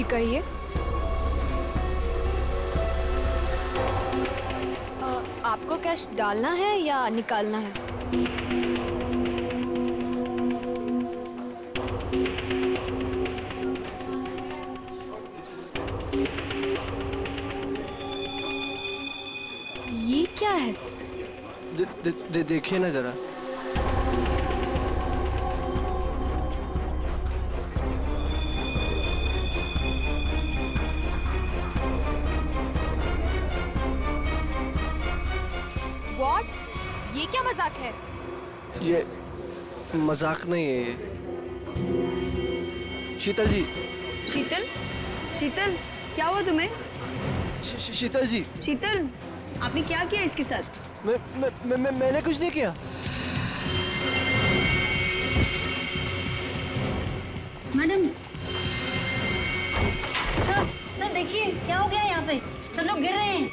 जी कहिए। आपको कैश डालना है या निकालना है? ये क्या है? देखिए ना जरा। What? ये क्या मजाक है? ये मजाक नहीं है ये। शीतल जी। शीतल, शीतल, क्या हुआ तुम्हें? शीतल जी। शीतल, आपने क्या किया इसके साथ? मैंने कुछ नहीं किया। मैडम, सर देखिए क्या हो गया यहाँ पे, सब लोग गिर रहे हैं।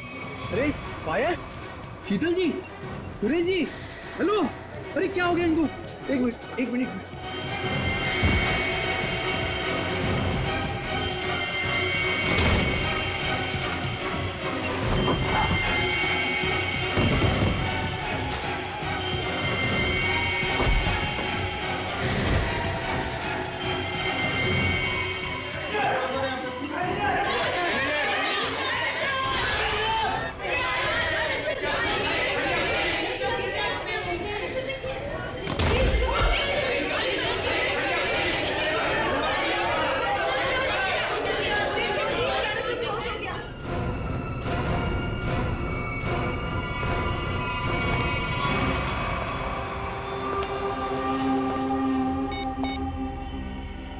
अरे पायल, शीतल जी, सुरेश जी, हेलो, अरे क्या हो गया इनको? एक मिनट।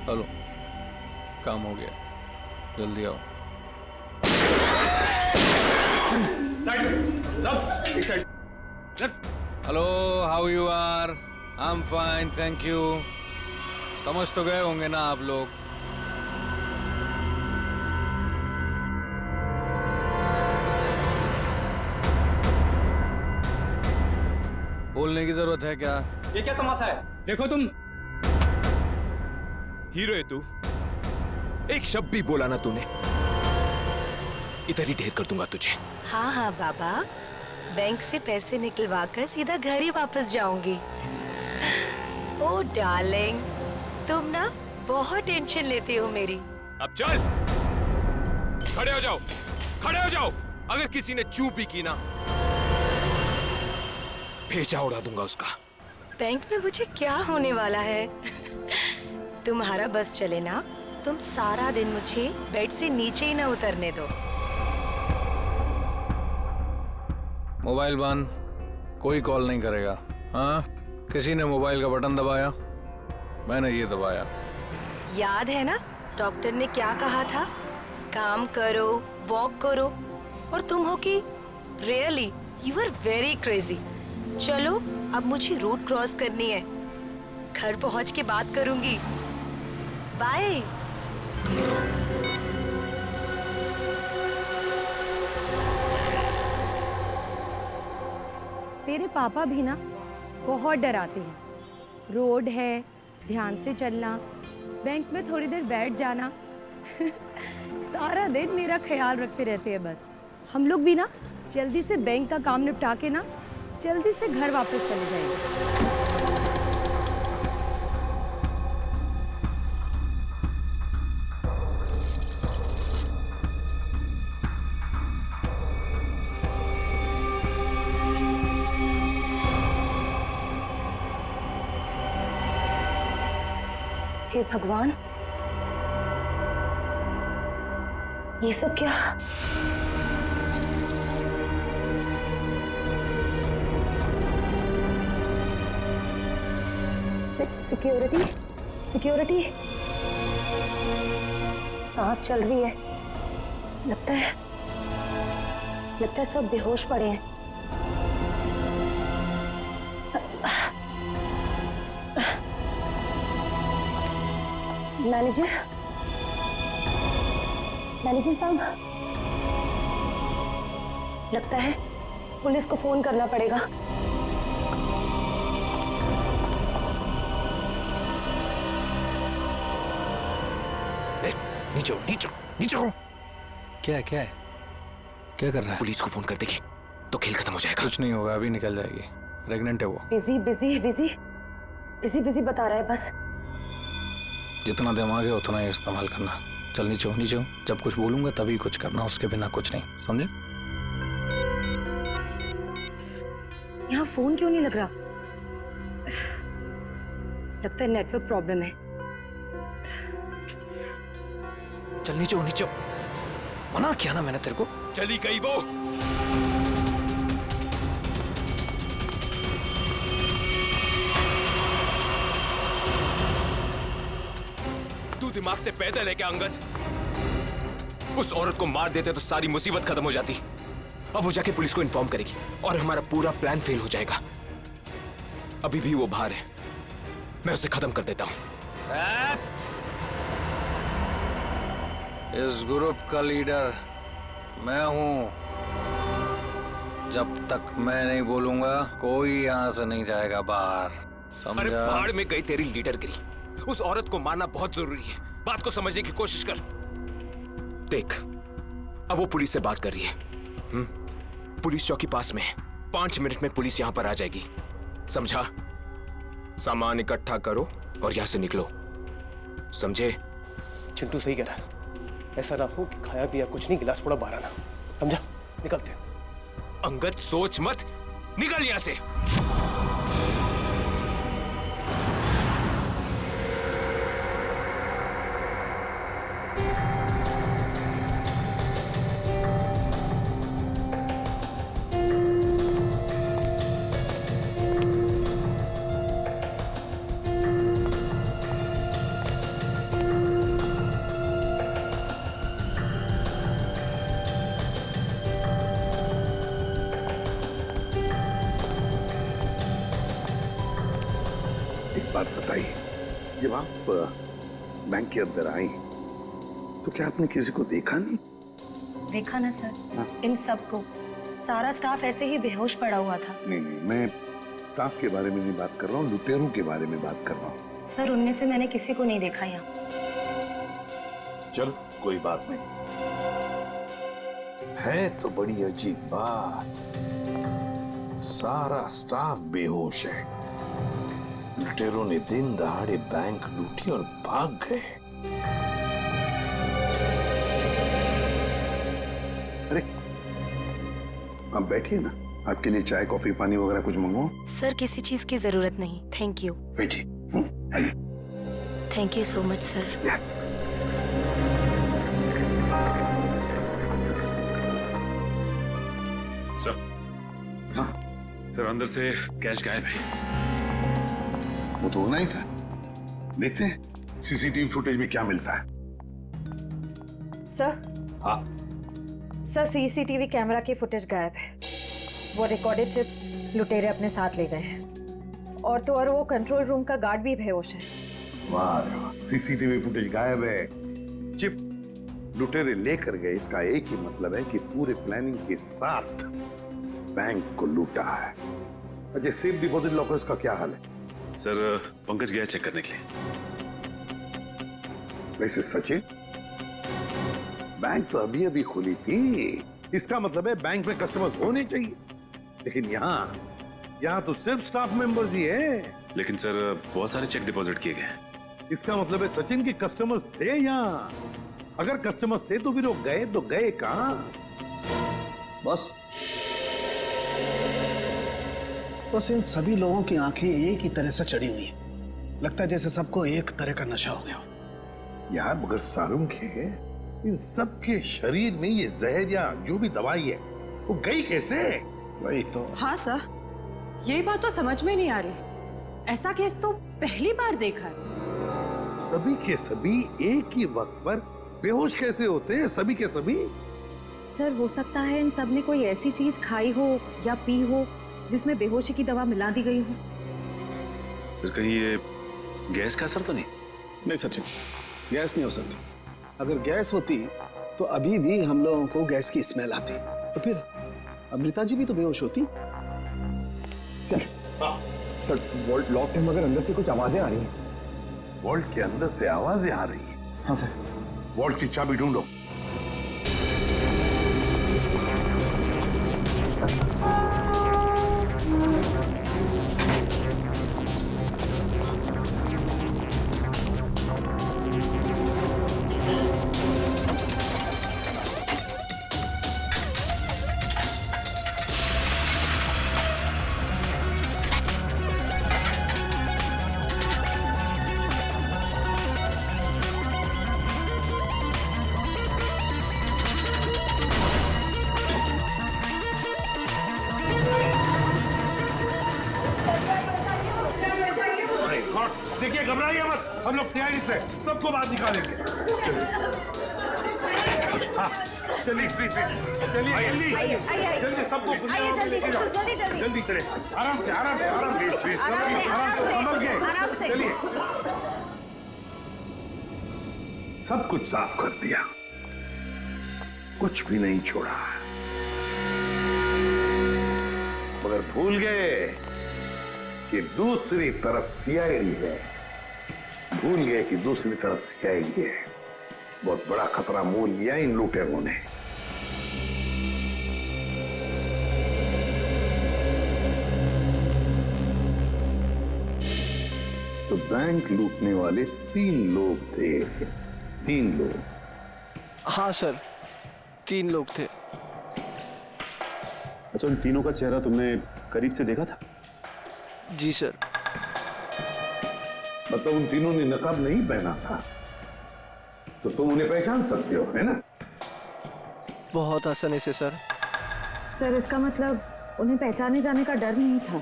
हेलो, काम हो गया, जल्दी आओ। एक side. Hello, how you are? I am fine, thank you. समझ तो गए होंगे ना आप लोग। बोलने की जरूरत है क्या? ये क्या तमाशा है? देखो तुम। हीरो है तू, एक शब्द भी बोला ना तूने, इधर ही ढेर कर दूंगा तुझे। हाँ हाँ बाबा, बैंक से पैसे निकलवा कर सीधा घर ही वापस जाऊंगी। ओ डार्लिंग, तुम ना बहुत टेंशन लेती हो मेरी। अब चल, खड़े हो जाओ, खड़े हो जाओ। अगर किसी ने चू भी की ना, भेजा उड़ा दूंगा उसका। बैंक में मुझे क्या होने वाला है? तुम्हारा बस चले ना, तुम सारा दिन मुझे बेड से नीचे ही ना उतरने दो। मोबाइल बंद, कोई कॉल नहीं करेगा। हाँ, किसी ने मोबाइल का बटन दबाया? मैंने ये दबाया। याद है ना डॉक्टर ने क्या कहा था? काम करो, वॉक करो, और तुम हो कि really you are very crazy. चलो अब मुझे रोड क्रॉस करनी है, घर पहुंच के बात करूंगी। बाय। तेरे पापा भी ना बहुत डराते हैं। रोड है, ध्यान से चलना, बैंक में थोड़ी देर बैठ जाना। सारा दिन मेरा ख्याल रखते रहते हैं बस। हम लोग भी ना जल्दी से बैंक का काम निपटा के ना जल्दी से घर वापस चले जाएंगे। हे भगवान, ये सब क्या? Security, security. सांस चल रही है। लगता है सब बेहोश पड़े हैं। मैनेजर साहब, लगता है पुलिस को फोन करना पड़ेगा। नीचे हो, नीचे हो, नीचे हो। क्या है क्या है? क्या कर रहा है? पुलिस को फोन कर देगी तो खेल खत्म हो जाएगा। कुछ नहीं होगा, अभी निकल जाएगी। प्रेग्नेंट है वो। Busy busy busy busy busy बता रहा है बस। जितना दिमाग है उतना ही इस्तेमाल करना। चल नीचे हो, नीचे हो। जब कुछ बोलूंगा तभी कुछ करना, उसके बिना कुछ नहीं, समझे? यहाँ फोन क्यों नहीं लग रहा? लगता है नेटवर्क प्रॉब्लम है। चल नीचे हो, नीचे हो। मना किया ना मैंने तेरे को। चली गई वो। तू दिमाग से पैदल है क्या अंगद? उस औरत को मार देते तो सारी मुसीबत खत्म हो जाती। अब वो जाके पुलिस को इन्फॉर्म करेगी और हमारा पूरा प्लान फेल हो जाएगा। अभी भी वो बाहर है, मैं उसे खत्म कर देता हूं। इस ग्रुप का लीडर मैं हूं। जब तक मैं नहीं बोलूंगा कोई यहां से नहीं जाएगा बाहर, अरे समझा? पहाड़ में गई तेरी लीडरगिरी। उस औरत को मारना बहुत जरूरी है। बात को समझने की कोशिश कर। देख, अब वो पुलिस से बात कर रही है। पुलिस चौकी पास में है। 5 मिनट में पुलिस यहां पर आ जाएगी, समझा? सामान इकट्ठा करो और यहां से निकलो, समझे? चिंटू सही कह रहा है। ऐसा ना हो कि खाया पिया कुछ नहीं, गिलास थोड़ा बाहर आना। समझा? निकलते हैं। अंगद सोच मत, निकल यहां से। एक बात बताइए, जब आप बैंक के अंदर आई तो क्या आपने किसी को देखा नहीं? देखा ना सर, इन सबको। सारा स्टाफ ऐसे ही बेहोश पड़ा हुआ था। नहीं, मैं स्टाफ के बारे में नहीं बात कर रहा हूँ, लुटेरों के बारे में बात कर रहा हूँ। सर, उनमें से मैंने किसी को नहीं देखा यहाँ। चल, कोई बात नहीं है। तो बड़ी अजीब बात, सारा स्टाफ बेहोश है। लुटेरों ने दिन दहाड़े बैंक लूटी और भाग गए। अरे आप बैठिए ना, आपके लिए चाय कॉफी पानी वगैरह कुछ मंगवाओ? सर, किसी चीज की जरूरत नहीं, थैंक यू। बैठिए। आइए। Thank you so much sir. Sir, हाँ सर अंदर से कैश गायब है। वो तो होना ही था। देखते हैं सीसीटीवी फुटेज में क्या मिलता है। सर, हाँ सर सीसीटीवी कैमरा की फुटेज गायब है। वो रिकॉर्डेड चिप लुटेरे अपने साथ ले गए हैं और तो और वो कंट्रोल रूम का गार्ड भी बेहोश है। वाह रे वाह, सीसीटीवी फुटेज गायब है, चिप लुटेरे लेकर गए। इसका एक ही मतलब है कि पूरे प्लानिंग के साथ बैंक को लूटा है। अच्छा, सेफ डिपॉजिट लॉकर्स का क्या हाल है? सर पंकज गया चेक करने के लिए। वैसे सचिन, बैंक तो अभी अभी खुली थी, इसका मतलब है बैंक में कस्टमर्स होने चाहिए। लेकिन यहाँ तो सिर्फ स्टाफ मेंबर्स ही है। लेकिन सर बहुत सारे चेक डिपॉजिट किए गए हैं। इसका मतलब है सचिन के कस्टमर्स थे यहाँ। अगर कस्टमर्स थे तो फिर वो गए तो गए कहाँ? बस इन सभी लोगों की आंखें एक ही तरह से चढ़ी हुई हैं। लगता है जैसे सबको एक तरह का नशा हो गया हो। यार मगर सारुंख है, इन सब के शरीर में ये जहर या जो भी दवाई है वो गई कैसे? वही तो। हाँ सर, यही बात तो समझ में नहीं आ रही। ऐसा केस तो पहली बार देखा है। सभी के सभी एक ही वक्त पर बेहोश कैसे होते हैं? सभी के सभी। सर, हो सकता है इन सब ने कोई ऐसी चीज खाई हो या पी हो जिसमें बेहोशी की दवा मिला दी गई हो। सर कहीं ये गैस का असर तो नहीं? नहीं सचिन, गैस नहीं हो सकती। अगर गैस होती तो अभी भी हम लोगों को गैस की स्मेल आती, तो फिर अमृता जी भी तो बेहोश होती। सर, वॉल्ट लॉक है मगर अंदर से कुछ आवाजें आ रही हैं। वॉल्ट के अंदर से आवाजें आ रही हैं? हाँ सर। वॉल्ट की चाबी ढूंढो। देखिए, घबराइए मत, हम लोग तैयारी से सबको बाहर निकालेंगे। हाँ, चलिए प्लीज, चलिए जल्दी सबको जल्दी चले, आराम से प्लीज, संभल के चलिए। सब कुछ साफ कर दिया, कुछ भी नहीं छोड़ा, मगर भूल गए कि दूसरी तरफ सीआईडी है। भूल गए कि दूसरी तरफ सीआईडी है। बहुत बड़ा खतरा मोल लिया इन लुटेरों ने। तो बैंक लूटने वाले 3 लोग थे। 3 लोग। हाँ सर, 3 लोग थे। अच्छा, उन तीनों का चेहरा तुमने करीब से देखा था? जी सर। मतलब उन तीनों ने नकाब नहीं पहना था, तो तुम उन्हें पहचान सकते हो, है ना? बहुत आसानी से सर। सर, इसका मतलब उन्हें पहचाने जाने का डर नहीं था।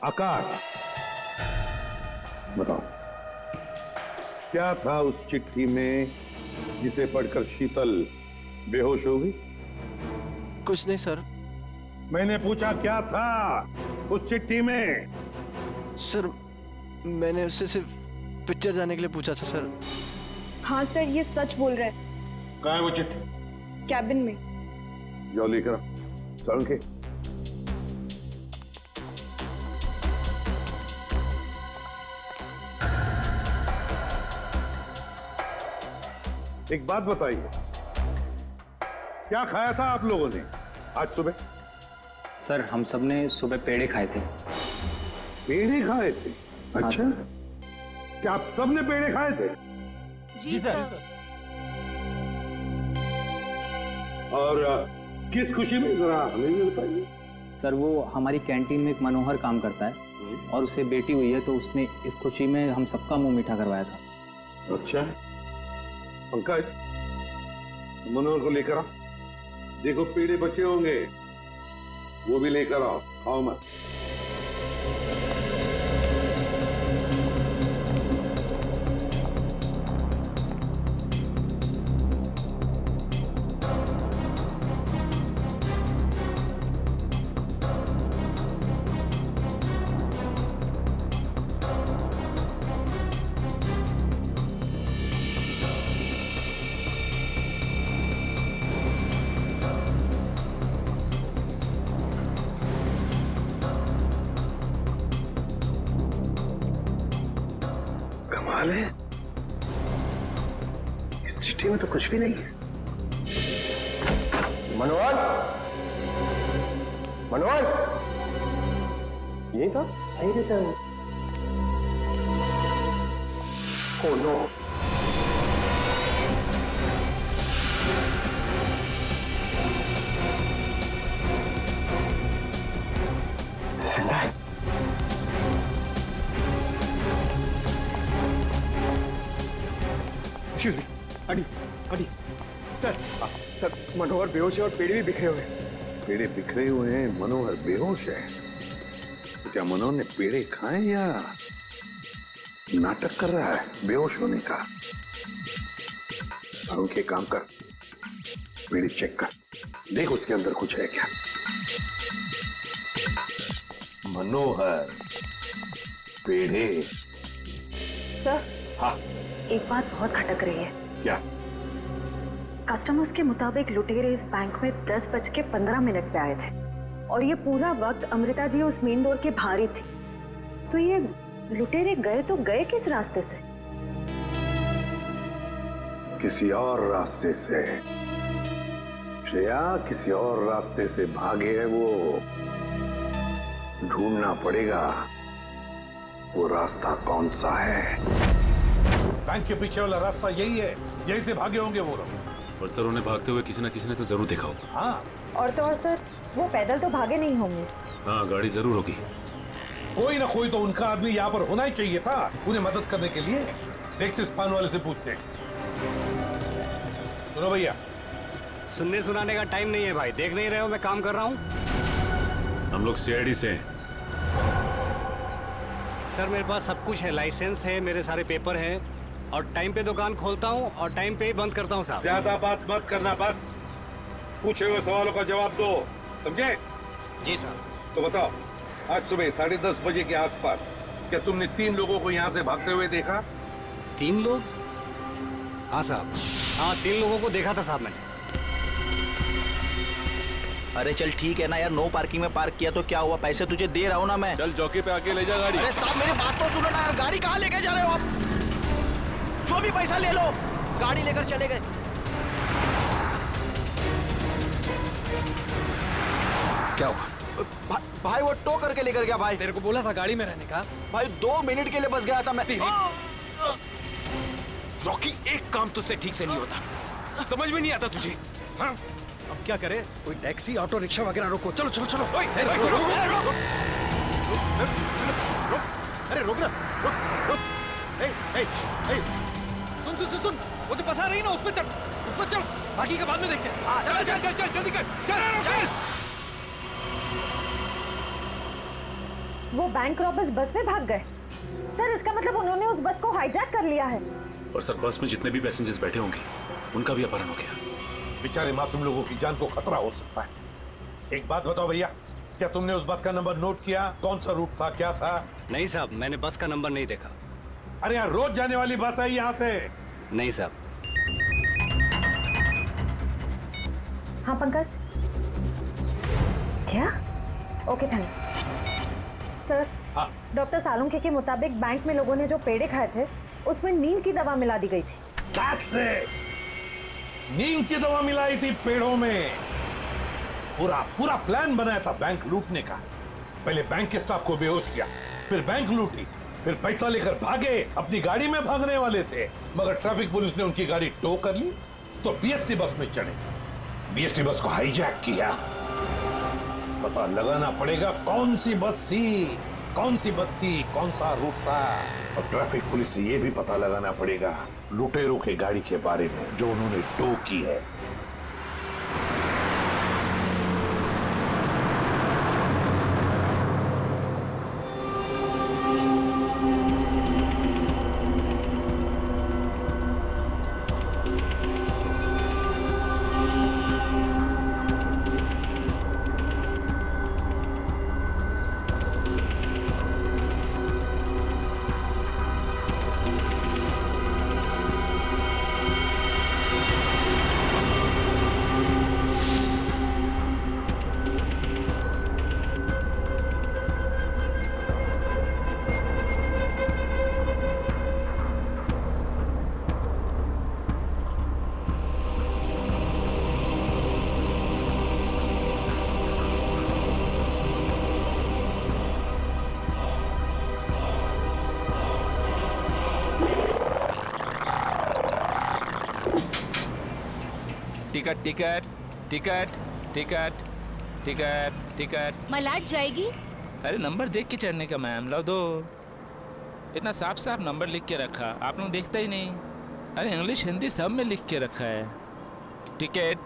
आकाश, बताओ क्या था उस चिट्ठी में जिसे पढ़कर शीतल बेहोश हो गई? कुछ नहीं सर। मैंने पूछा क्या था उस चिट्ठी में? सर, मैंने उससे सिर्फ पिक्चर जाने के लिए पूछा था सर। हाँ सर, ये सच बोल रहा है। कहाँ है वो चिट्ठी? कैबिन में। जाओ लेकर आओ, चल के। एक बात बताइए, क्या खाया था आप लोगों ने आज सुबह? सर, हम सब ने सुबह पेड़े खाए थे। पेड़े खाए थे? अच्छा, क्या आप सब ने पेड़े खाए थे? जी सर। और किस खुशी में, जरा हमें भी बताइए। सर, वो हमारी कैंटीन में एक मनोहर काम करता है और उसे बेटी हुई है, तो उसने इस खुशी में हम सबका मुंह मीठा करवाया था। अच्छा, पंकज, मनोहर को लेकर आओ। देखो पेड़े बचे होंगे, वो भी लेकर आओ, खाओ मत। कमाल है, इस चिट्ठी में तो कुछ भी नहीं है। मनोहर, मनोहर, यही था? यही रहता है। Oh no. जिंदा है। Excuse me, अडी, सर, मनोहर बेहोश है और पेड़े भी बिखरे हुए हैं। पेड़े बिखरे हुए हैं, मनोहर बेहोश है। तो क्या मनोहर ने पेड़े खाए या नाटक कर रहा है बेहोश होने का? अरुण के काम कर, पेड़े चेक कर, देख उसके अंदर कुछ है क्या। मनोहर, पेड़े। सर, हाँ, एक बात बहुत खटक रही है। क्या? कस्टमर्स के मुताबिक लुटेरे इस बैंक में 10:15 पे आए थे और ये पूरा वक्त अमृता जी उस मेन डोर के बाहर ही थी। तो ये लुटेरे गए तो गए किस रास्ते से? किसी और रास्ते से, श्रेया किसी और रास्ते से भागे है वो। ढूंढना पड़ेगा वो रास्ता कौन सा है। बैंक के पीछे वाला रास्ता यही है, यही से भागे होंगे वो लोग। और सर उन्हें भागते हुए किसी न किसी ने तो जरूर देखा होगा। हाँ, और तो और सर, वो पैदल तो भागे नहीं होंगे। हाँ, गाड़ी जरूर होगी। कोई ना कोई तो उनका आदमी यहाँ पर होना ही चाहिए था उन्हें मदद करने के लिए। देखते इस पान वाले से पूछते हैं। सुनो भैया, सुनने सुनाने का टाइम नहीं है भाई, देख नहीं रहे हो मैं काम कर रहा हूँ। हम लोग सीआईडी से हैं। सर मेरे पास सब कुछ है, लाइसेंस है, मेरे सारे पेपर हैं और टाइम पे दुकान खोलता हूँ और टाइम पे ही बंद करता हूँ साहब। ज्यादा बात मत करना, बस पूछे हुए सवालों का जवाब दो, समझे? जी साहब। तो बताओ, आज सुबह 10:30 बजे के आसपास क्या तुमने 3 लोगों को यहाँ से भागते हुए देखा? 3 लोग? हाँ साहब, हाँ 3 लोगों को देखा था साहब मैंने। अरे चल ठीक है ना यार, नो पार्किंग में पार्क किया तो क्या हुआ, पैसे तुझे दे रहा हूँ ना मैं। चल चौकी पे आके ले जा गाड़ी। अरे साहब मेरी बात तो सुनो ना यार, गाड़ी कहाँ लेके जा रहे हो आप? जो भी पैसा ले लो, गाड़ी लेकर चले गए। क्या हुआ? भाई वो टो करके लेकर गया भाई। तेरे को बोला था गाड़ी में रहने का। भाई 2 मिनट के लिए बस गया था मैं। रॉकी, एक काम तुझसे ठीक से नहीं होता, समझ में नहीं आता तुझे? हाँ? अब क्या करे, कोई टैक्सी ऑटो रिक्शा वगैरह रोको। चलो चलो चलो। अरे रुक ना, रुक। सुन सुन सुन सुन, वो जो बस आ रही है ना उस पर चल, उस पर चल, बाकी का बाद में देखते हैं। चल चल चल चल जल्दी कर, चल। वो बैंक रॉबर्स बस में भाग गए। सर इसका मतलब उन्होंने उस बस को हाईजैक कर लिया है। और सर बस में जितने भी पैसेंजर्स बैठे होंगे उनका भी अपहरण हो गया। बेचारे मासूम लोगों की जान को खतरा हो सकता है। एक बात बताओ भैया, क्या तुमने उस बस का नंबर नोट किया? कौन सा रूट था, क्या था? नहीं साहब, मैंने बस का नंबर नहीं देखा। अरे यार, रोज जाने वाली बस है यहाँ से। नहीं साहब। हाँ पंकज, क्या? Okay thanks. Sir, doctor Salunkhe के मुताबिक बैंक में लोगों ने जो पेड़े खाए थे उसमें नीम की दवा मिला दी गई थी। नीम की दवा मिलाई थी पेड़ों में। पूरा प्लान बनाया था बैंक लूटने का। पहले बैंक के स्टाफ को बेहोश किया, फिर बैंक लूटी, फिर पैसा लेकर भागे, अपनी गाड़ी में भागने वाले थे। मगर ट्रैफिक पुलिस ने उनकी गाड़ी टो कर ली तो बीएसटी बस में चढ़े, बीएसटी बस को हाईजैक किया। पता लगाना पड़ेगा कौन सी बस थी, कौन सा रूट था। और ट्रैफिक पुलिस से यह भी पता लगाना पड़ेगा लुटेरों के गाड़ी के बारे में जो उन्होंने टो की है। Ticket ticket ticket ticket ticket ticket. मलाट जाएगी? अरे नंबर देख के चढ़ने का मैम, लो दो। इतना साफ साफ नंबर लिख के रखा, आप लोग देखते ही नहीं। अरे इंग्लिश हिंदी सब में लिख के रखा है। Ticket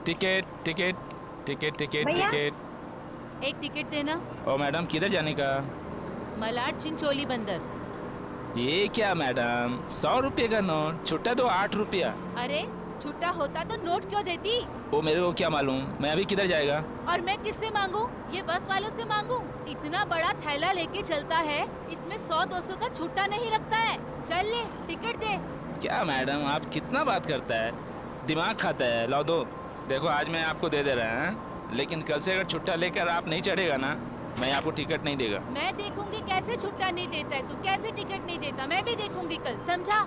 ticket ticket ticket ticket ticket. एक टिकट देना। ओ मैडम, किधर जाने का? मलाट चिंचोली बंदर। ये क्या मैडम, 100 रुपये का नोट, छुट्टा तो 8 रुपया। अरे छुट्टा होता तो नोट क्यों देती? वो मेरे को क्या मालूम, मैं अभी किधर जाएगा? और मैं किससे मांगू? ये बस वालों से मांगू? इतना बड़ा थैला लेके चलता है, इसमें 100-200 का छुट्टा नहीं रखता है। चल ले, टिकट दे। क्या मैडम, आप कितना बात करता है, दिमाग खाता है। लो दो। देखो आज मैं आपको दे दे रहा है, लेकिन कल से अगर छुट्टा लेकर आप नहीं चढ़ेगा ना, मैं आपको टिकट नहीं देगा। मैं देखूंगी कैसे छुट्टा नहीं देता है तू, कैसे टिकट नहीं देता, मैं भी देखूंगी कल, समझा?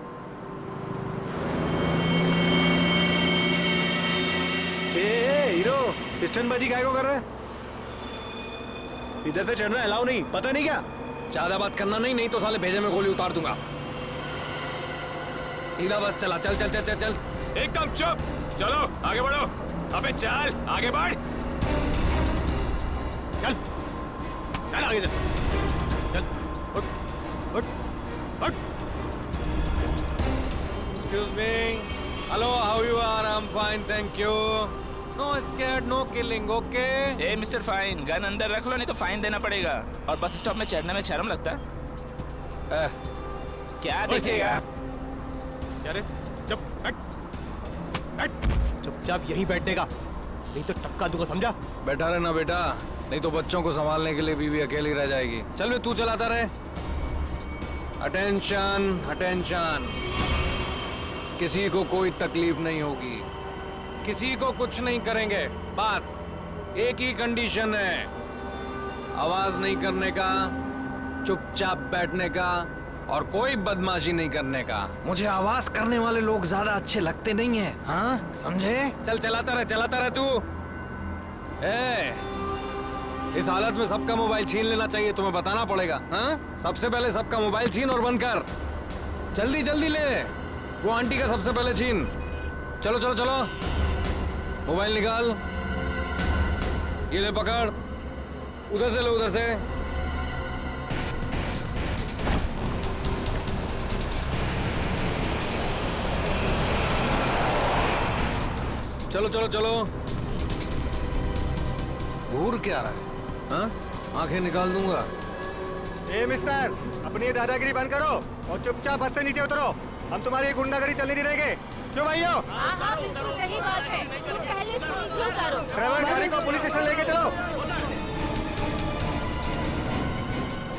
स्टंटबाजी काहे को कर रहे हैं? इधर से चढ़ना अलाउ नहीं, पता नहीं क्या? ज्यादा बात करना नहीं तो साले भेजे में गोली उतार दूंगा। सीधा बस चला, चल चल चल चल चल। एकदम चुप, चलो आगे बढ़ो। अबे चल आगे बढ़, चल चल आगे चल, चल उठ उठ उठ। Excuse me. Hello, how you are? I'm fine, thank you. No scared, no killing, okay? A mister fine, gun अंदर रख लो नहीं तो फाइन देना पड़ेगा। और बस स्टॉप में चढ़ने में शर्म लगता है? क्या दिखेगा? क्या रे? चुप हट हट, चुपचाप यहीं बैठने का, नहीं तो टपका दूंगा, समझा? बैठा रहना बेटा, नहीं तो बच्चों को संभालने के लिए बीवी अकेली रह जाएगी। चल बे, तू चलाता रहे। अटेंशन अटेंशन, किसी को कोई तकलीफ नहीं होगी, किसी को कुछ नहीं करेंगे। बस एक ही कंडीशन है, आवाज नहीं करने का, चुपचाप बैठने का और कोई बदमाशी नहीं करने का। मुझे आवाज करने वाले लोग ज्यादा अच्छे लगते नहीं हैं, हाँ समझे? चल चलाता रहे तू। इस हालत में सबका मोबाइल छीन लेना चाहिए, तुम्हें बताना पड़ेगा। हाँ, सबसे पहले सबका मोबाइल छीन और बंद कर। जल्दी जल्दी ले, वो आंटी का सबसे पहले छीन। चलो चलो चलो, मोबाइल निकाल, ये ले पकड़, उधर से ले, उधर से। चलो चलो चलो। घूर क्या रहा है? हाँ, आंखें निकाल दूंगा। ए मिस्टर, अपनी दादागिरी बंद करो और चुपचाप बस से नीचे उतरो। हम तुम्हारी गुंडागर्दी चलने नहीं देंगे। क्यों भाइयों? हाँ बिल्कुल सही बात है, तुम पहले इसको नीचे उतारो। ड्राइवर गाड़ी को पुलिस स्टेशन लेके चलो।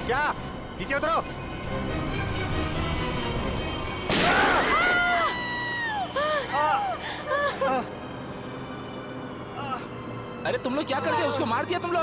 क्या? नीचे उतरो। अरे तुम लोग क्या करते हो? उसको मार दिया तुम लोग?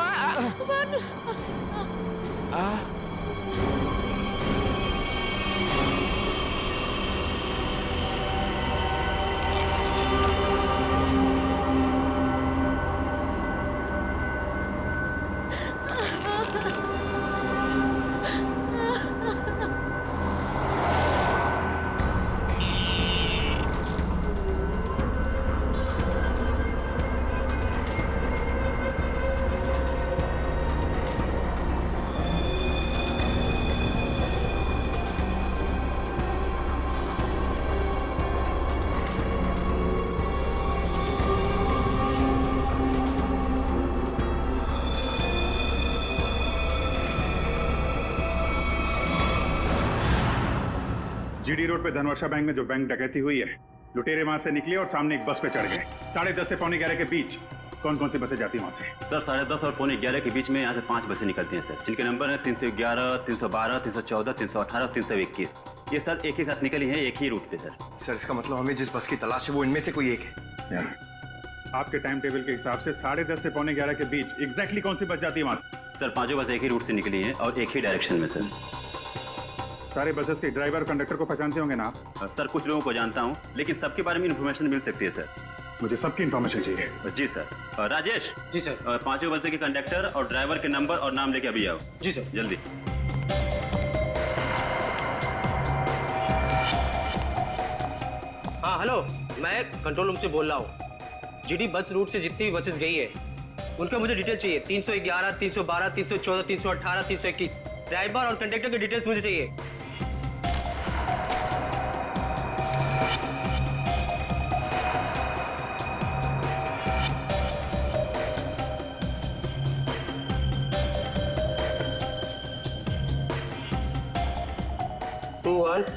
जीडी रोड पे धनवर्षा बैंक में जो बैंक डकैती हुई है, लुटेरे वहां से निकले और सामने एक बस पे चढ़ गए। 10:30 से 11:45 के बीच कौन कौन सी बसें जाती हैं वहां से? सर 10:30 और 11:45 के बीच में यहाँ से 5 बसें निकलती हैं सर, जिनके नंबर है 311, 312, 314, 318, 321। ये सर एक ही साथ निकली है, एक ही रूट पे सर। सर इसका मतलब हमें जिस बस की तलाश है वो इनमें से कोई एक है। आपके टाइम टेबल के हिसाब से 10:30 से 11:45 के बीच एग्जैक्टली कौन सी बस जाती है वहां से? सर पांचों बसें एक ही रूट से निकली हैं और एक ही डायरेक्शन में सर। सारे बसेस के ड्राइवर और कंडक्टर को पहचानते होंगे ना आप? सर कुछ लोगों को जानता हूँ, लेकिन सबके बारे में इन्फॉर्मेशन मिल सकती है सर। मुझे सबकी इन्फॉर्मेशन चाहिए। जी सर। राजेश। जी सर। पांचों बसें के कंडक्टर और ड्राइवर के नंबर और नाम लेके अभी आओ। जी सर। जल्दी। हाँ हेलो, मैं कंट्रोल रूम से बोल रहा हूँ। जीडी बस रूट से जितनी भी बसेस गई है उनका मुझे डिटेल चाहिए। 311, 312, 314, 318, 321 ड्राइवर और कंडक्टर की डिटेल्स मुझे चाहिए। टू 1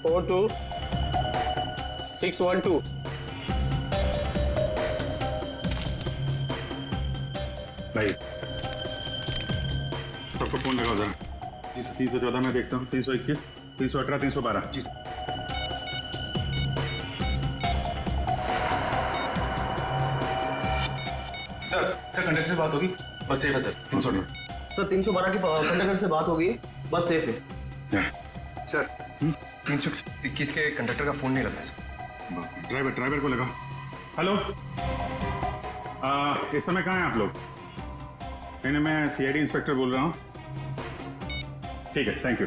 4 2 6 1 2। भाई सबको फोन लगाओ जरा। 314 में देखता हूँ, 321, 318, 312। जी सर कंडक्टर से बात होगी, बस सेफ है सर। 318 सर 312 की कंडक्टर से बात होगी, बस सेफ है। सर 321 के कंडक्टर का फोन नहीं लग रहा है सर। ड्राइवर को लगा। हेलो इस समय कहाँ हैं आप लोग? नहीं, मैं सीआईडी इंस्पेक्टर बोल रहा हूँ। ठीक है, थैंक यू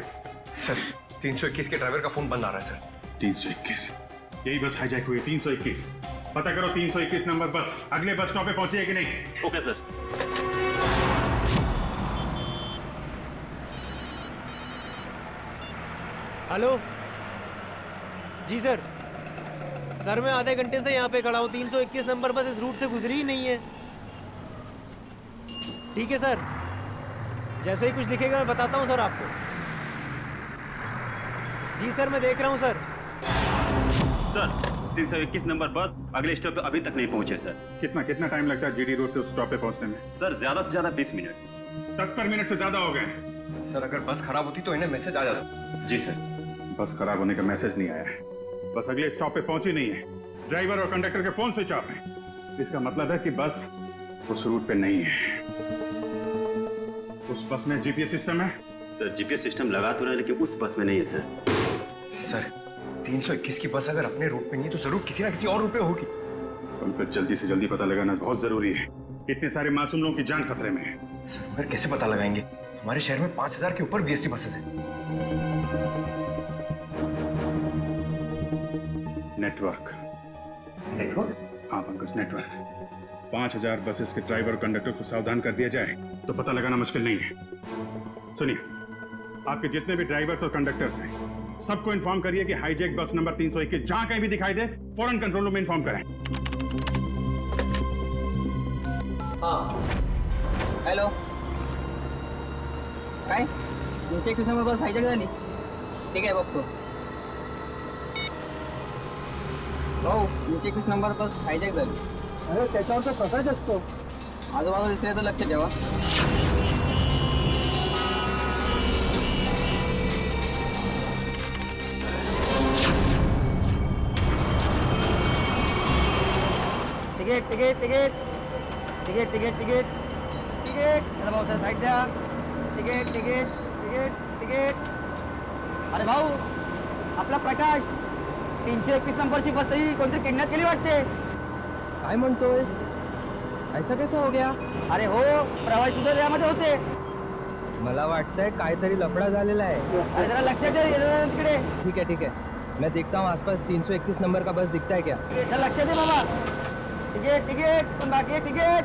सर। 321 के ड्राइवर का फोन बंद आ रहा है सर। 321 यही बस हाईजैक हुई है। 321 पता करो, 321 नंबर बस अगले बस स्टॉप पे पहुंची है कि नहीं। Okay sir. हेलो जी सर। सर मैं आधे घंटे से यहाँ पे खड़ा हूँ। 321 नंबर बस इस रूट से गुजरी ही नहीं है। ठीक है सर, जैसे ही कुछ दिखेगा मैं बताता हूँ सर आपको। जी सर मैं देख रहा हूँ सर। सर 321 नंबर बस अगले स्टॉप पे अभी तक नहीं पहुंचे सर। कितना टाइम लगता है जीडी रोड से उस स्टॉप पे पहुंचने में? सर ज्यादा से ज्यादा 20 मिनट। 70 मिनट से ज्यादा हो गए। सर अगर बस खराब होती तो इन्हें मैसेज आ जाता। जी सर। बस खराब होने का मैसेज नहीं आया है, बस अगले स्टॉप पे पहुंची नहीं है। ड्राइवर और कंडक्टर के फोन स्विच ऑफ है। इसका मतलब है कि बस उस रूट पे नहीं है। उस बस में जीपीएस सिस्टम है? सर जीपीएस सिस्टम लगा तो रहा है लेकिन उस बस में नहीं है सर। सर 321 की बस अगर अपने रूट पे नहीं है तो जरूर किसी ना किसी और रूट पे होगी। उनको जल्दी से जल्दी पता लगाना बहुत जरूरी है। इतने सारे मासूम लोगों की जान खतरे में है। सर मगर कैसे पता लगाएंगे? हमारे शहर में 5000 के ऊपर बीएसटी बसेस हैं। नेटवर्क। हाँ पंकज, नेटवर्क। 5000 बसेस के ड्राइवर और कंडक्टर को सावधान कर दिया जाए तो पता लगाना मुश्किल नहीं है। सुनिए, आपके जितने भी ड्राइवर्स और कंडक्टर्स हैं सबको इन्फॉर्म करिए कि हाईजैक बस नंबर 321 जहां कहीं भी दिखाई दे फौरन कंट्रोल रूम में इन्फॉर्म करें। हाँ हॅलो, काय 321 नंबर बस हायजॅक झाली? ठीक आहे बघतो भाऊ। 321 नंबर बस हायजॅक झाली। अरे त्याच्यावर तर प्रकाश असतो। आजूबाजूला दिसले तर लक्ष ठेवा। Ticket ticket ticket ticket ticket ticket ticket चला भाऊ साइड द्या। Ticket ticket ticket ticket. अरे भाऊ आपला प्रकाश 321 नंबरची बस ही कोणतरी किडनॅप केली वाटते। काय म्हणतोयस? ऐसा कैसा हो गया? अरे हो, प्रवासी सुद्धा यामध्ये होते। मला वाटतंय काहीतरी लफडा झालेला आहे। अरे जरा लक्षात दे तिकडे। ठीक है मैं देखता हूँ आसपास 321 नंबर का बस दिखता है क्या। लक्षात दे बाबा। टिकट टिकट पण बाकी आहे टिकट।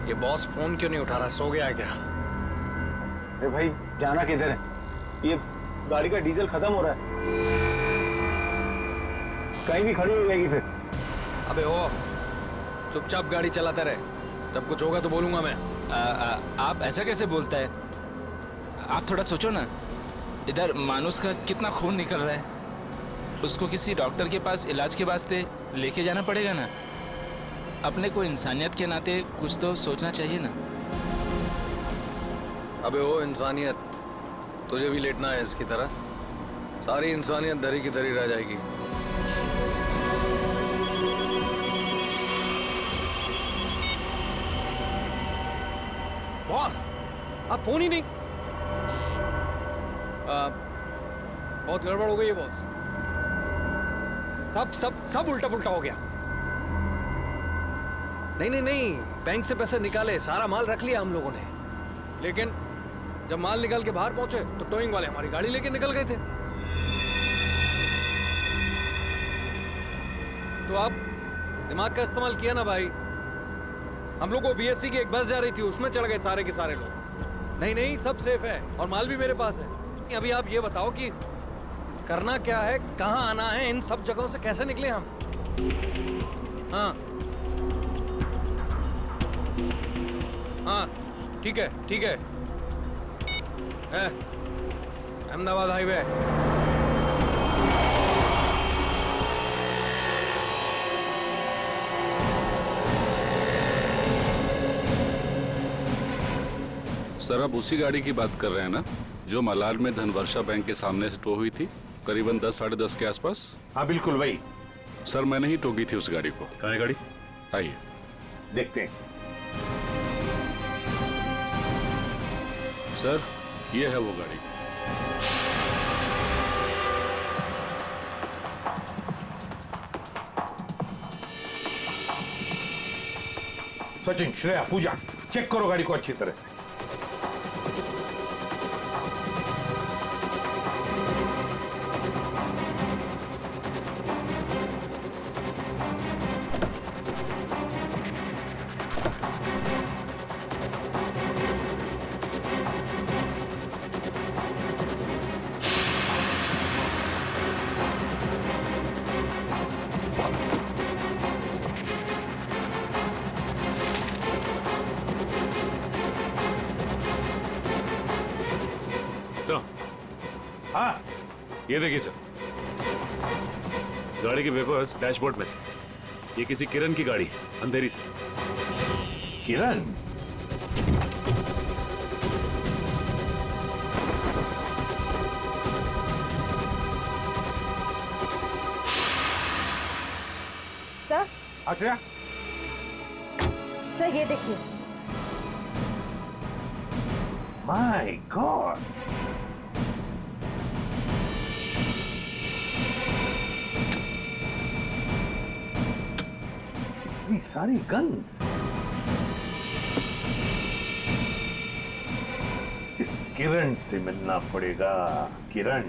ये बॉस फोन क्यों नहीं उठा रहा? सो गया है क्या? अरे भाई जाना किधर है? ये गाड़ी का डीजल खत्म हो रहा है, कहीं भी खड़ी हो जाएगी फिर। अबे ओ, चुपचाप गाड़ी चलाते रहे, जब कुछ होगा तो बोलूंगा मैं। आप ऐसा कैसे बोलता है? आप थोड़ा सोचो ना, इधर मानुस का कितना खून निकल रहा है। उसको किसी डॉक्टर के पास इलाज के वास्ते लेके जाना पड़ेगा ना। अपने को इंसानियत के नाते कुछ तो सोचना चाहिए ना। अबे ओ इंसानियत, तुझे भी लेटना है इसकी तरह? सारी इंसानियत धरी की धरी रह जाएगी। बॉस आप फोन ही नहीं। बहुत गड़बड़ हो गई है बॉस। सब सब सब उल्टा पुल्टा हो गया। नहीं, बैंक से पैसे निकाले, सारा माल रख लिया हम लोगों ने, लेकिन जब माल निकाल के बाहर पहुंचे तो टोइंग वाले हमारी गाड़ी लेके निकल गए थे। तो आप दिमाग का इस्तेमाल किया ना भाई। हम लोग को बीएससी की एक बस जा रही थी, उसमें चढ़ गए सारे के सारे लोग। नहीं सब सेफ है और माल भी मेरे पास है। अभी आप ये बताओ कि करना क्या है, कहाँ आना है, इन सब जगहों से कैसे निकले हम? हाँ ठीक है अहमदाबाद हाईवे। सर आप उसी गाड़ी की बात कर रहे हैं ना जो मलाड में धनवर्षा बैंक के सामने से टो हुई थी, करीबन 10 साढ़े 10 के आसपास? हाँ बिल्कुल वही। सर मैंने ही टोकी थी उस गाड़ी को। कहाँ है गाड़ी? आइए देखते हैं। सर ये है वो गाड़ी। सचिन, श्रेया, पूजा, चेक करो गाड़ी को अच्छी तरह से। हाँ ये देखिए सर, गाड़ी के पेपर्स डैशबोर्ड में। ये किसी किरण की गाड़ी, अंधेरी से। किरण? सर, अच्छा सर ये देखिए। माय गॉड, इतनी सारी गन्स। इस किरण से मिलना पड़ेगा। किरण,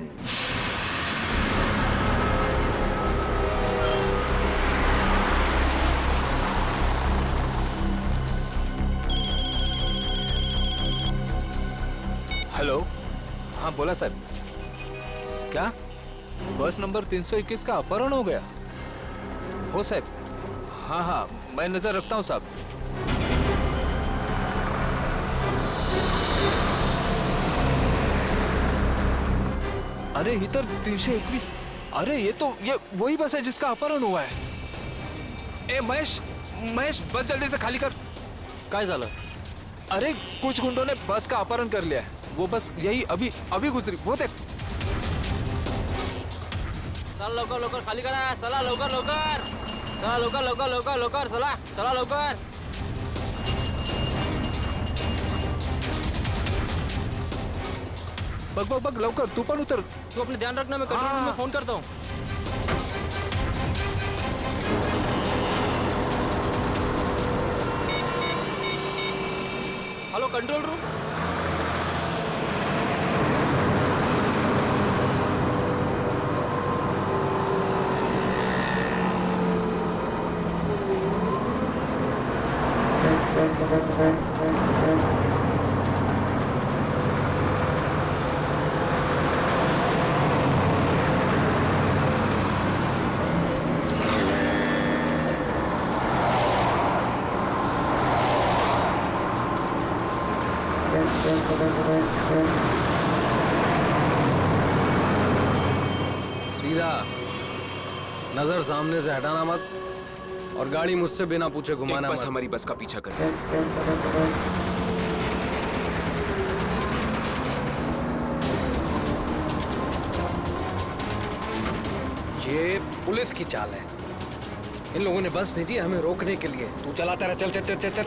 हेलो। हाँ बोला सर। क्या बस नंबर 321 का अपहरण हो गया? हो साहब। हाँ हाँ मैं नजर रखता हूँ साहब। अरे इधर 321। अरे ये वही बस है जिसका अपहरण हुआ है। ए महेश, बस जल्दी से खाली कर। काय झालं? अरे कुछ गुंडों ने बस का अपहरण कर लिया है। वो बस यही अभी गुजरी। वो देख। चल लवकर लवकर खाली करा। चला लवकर लवकर, चला लवकर लवकर लवकर लवकर, चला चला लवकर। बघ लवकर, तू पण उतर। तू अपने ध्यान रखना, मैं कंट्रोल रूम में फोन करता हूँ। Hello control room. सीधा नजर सामने से हटाना मत, और गाड़ी मुझसे बिना पूछे घुमाना बस मत। हमारी बस का पीछा कर रही है। ये पुलिस की चाल है। इन लोगों ने बस भेजी है हमें रोकने के लिए। तू चलाता रहा। चल चल चल चल चल।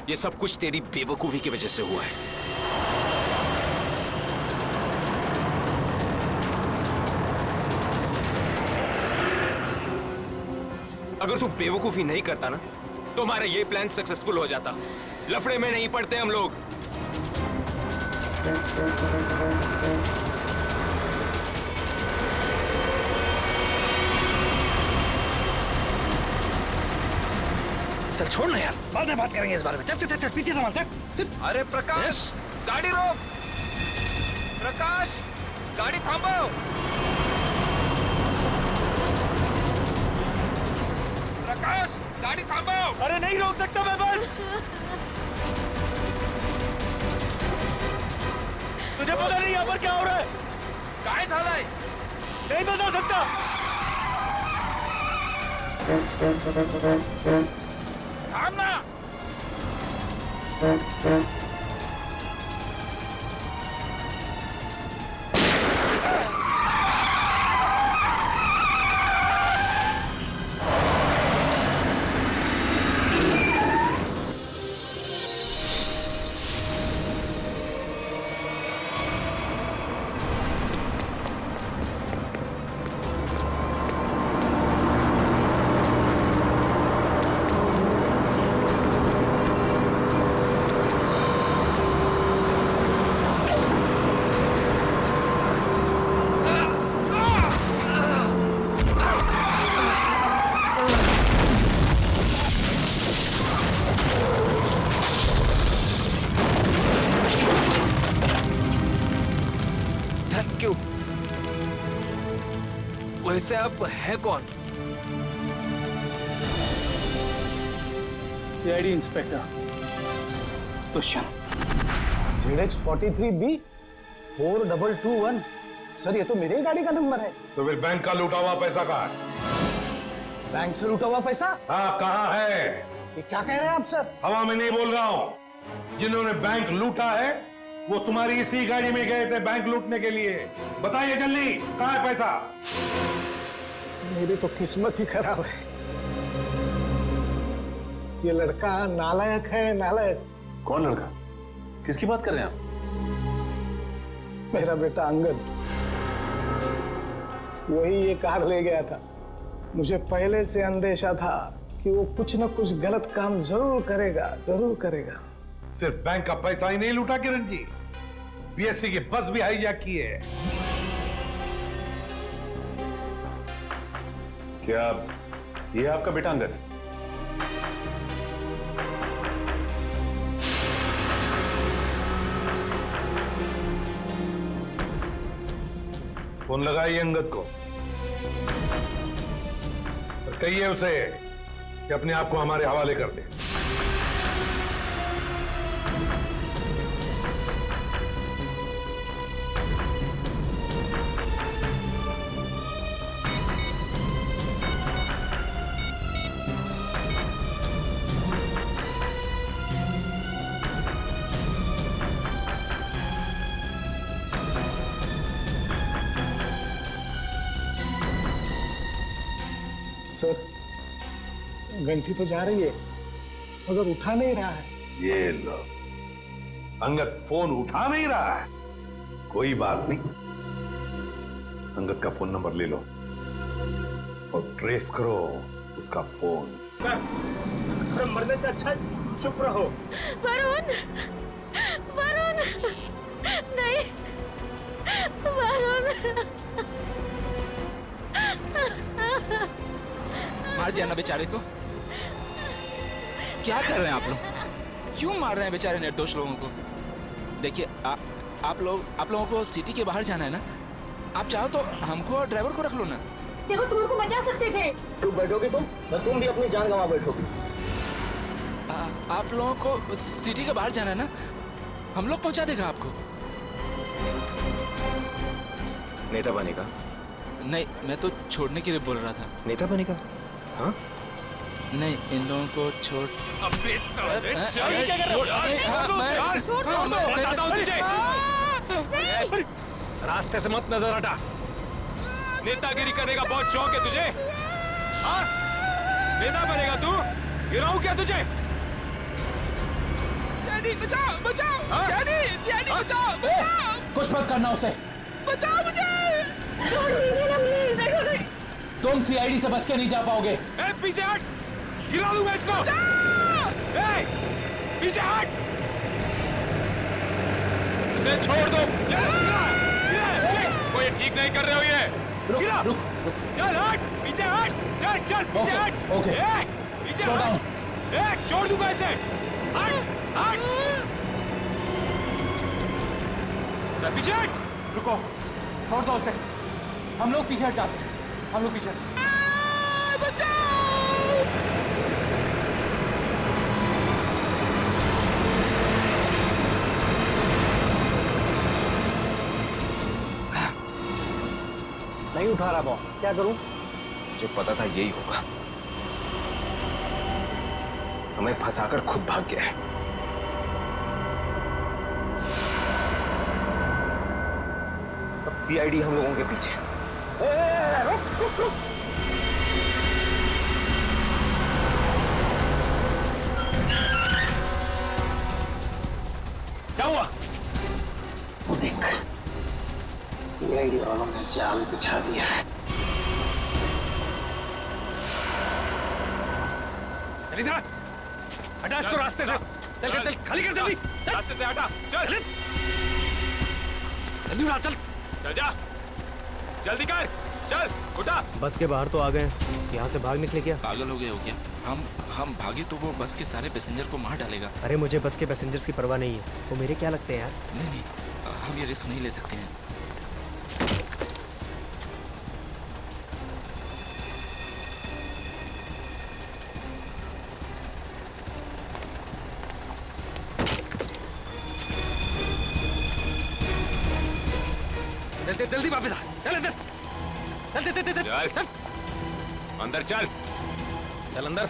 ये सब कुछ तेरी बेवकूफी की वजह से हुआ है। अगर तू बेवकूफी नहीं करता ना तो हमारा ये प्लान सक्सेसफुल हो जाता। लफड़े में नहीं पड़ते हम लोग। चल छोड़ ना यार, बाद में बात करेंगे इस बारे में। चल चल चल पीछे संभाल। चल। अरे प्रकाश, गाड़ी रोक। प्रकाश, गाड़ी थांबो। प्रकाश, गाड़ी थांबो। अरे नहीं रोक सकता मैं बस। तुझे पता नहीं यहाँ पर क्या हो रहा है? काय झालंय? नहीं बता सकता। थांब ना। क्यों? वैसे आप है कौन? CID inspector Dushyant. ZX43B 4221। Sir ये तो मेरे ही गाड़ी का नंबर है। तो फिर बैंक का लूटा हुआ पैसा कहाँ है? बैंक से लूटा हुआ पैसा? हाँ, कहाँ है? ये क्या कह रहे हैं आप सर? हवा में नहीं बोल रहा हूँ। जिन्होंने बैंक लूटा है वो तुम्हारी इसी गाड़ी में गए थे बैंक लूटने के लिए। बताइए जल्दी, कहाँ है पैसा? मेरी तो किस्मत ही खराब है। ये लड़का नालायक है, नालायक। कौन लड़का? किसकी बात कर रहे हैं आप? मेरा बेटा अंगद, वही ये कार ले गया था। मुझे पहले से अंदेशा था कि वो कुछ न कुछ गलत काम जरूर करेगा, जरूर करेगा। सिर्फ बैंक का पैसा ही नहीं लूटा किरण जी, बीएससी की बस भी हाईजैक की है। क्या ये आपका बेटा अंगद? फोन लगाइए अंगद को और कहिए उसे कि अपने आप को हमारे हवाले कर दे। सर घंटी तो जा रही है मगर उठा नहीं रहा है। ये लो, अंगद फोन उठा नहीं रहा है। कोई बात नहीं, अंगद का फोन नंबर ले लो और ट्रेस करो उसका फोन। मरने से अच्छा चुप रहो। वरुण, वरुण, नहीं, वरुण। मार दिया ना बेचारे को। क्या कर रहे हैं आप लोग? क्यों मार रहे हैं बेचारे निर्दोष लोगों को? देखिए आप लोगों को सिटी के बाहर जाना है ना, आप चाहो तो हमको और ड्राइवर को रख लो ना। देखो तुम उनको बचा सकते थे। चुप बैठोगे तुम भी अपनी जान गंवा बैठोगे। आप लोगों को सिटी के बाहर जाना है ना, हम लोग पहुंचा देगा आपको। नेता बनेगा? नहीं, मैं तो छोड़ने के लिए बोल रहा था। नेता बनेगा? हाँ? नहीं, इन लोगों को छोड़। अबे साले, चल क्या कर रहे हो? रास्ते से मत नजर हटा। नेतागिरी करने का बहुत शौक है तुझे? हाँ? नेता बनेगा तू? गिराऊं क्या तुझे? सीआईडी बचाओ, बचाओ, सीआईडी बचाओ, बचाओ। कुछ मत करना उसे। बचाओ मुझे। छोड़ दीजिए ना प्लीज। तुम सीआईडी से बच के नहीं जा पाओगे। ए, पीछे हट, गिरा दूंगा इसको। ए, पीछे हट, इसे छोड़ दो। कोई ठीक नहीं कर रहे हो ये। गिरा, रुक, चल हट, पीछे हट, चल पीछे हट। ओके, पीछे हट। ए, छोड़ दूंगा इसे। हट, हट, चल पीछे हट। रुको, छोड़ दो उसे। हम लोग पीछे हट जाते हैं। हम लोग पीछे नहीं उठा रहा बॉस, क्या करूं? मुझे पता था यही होगा। हमें फंसाकर खुद भाग गया है। अब सीआईडी हम लोगों के पीछे। रुक। क्या हुआ? देख, सीआईडी वालों ने जाल बिछा दिया है। इधर हटा इसको रास्ते से। चल खाली कर जल्दी। रास्ते से हटा, चल जल्दी उड़ा, चल जा, जल्दी कर, चल उठा। बस के बाहर तो आ गए, यहाँ से भाग निकले क्या? पागल हो गए हो क्या? हम भागे तो वो बस के सारे पैसेंजर को मार डालेगा। अरे मुझे बस के पैसेंजर्स की परवाह नहीं है, वो मेरे क्या लगते हैं यार। नहीं, हम ये रिस्क नहीं ले सकते हैं। चल चल जल्दी वापस आ, चल अंदर, चल चल चल चल चल अंदर चल, चल अंदर।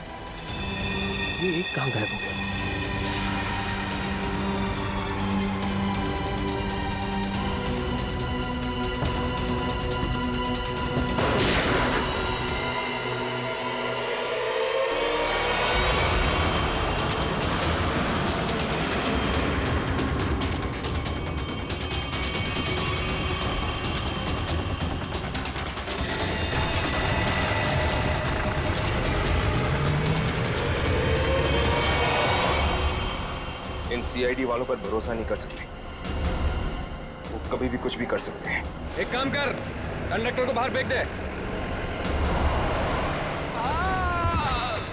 ये कहाँ गायब हो गया? इन सीआईडी वालों पर भरोसा नहीं कर सकते, वो कभी भी कुछ भी कर सकते हैं। एक काम कर, कंडक्टर को बाहर फेंक दे।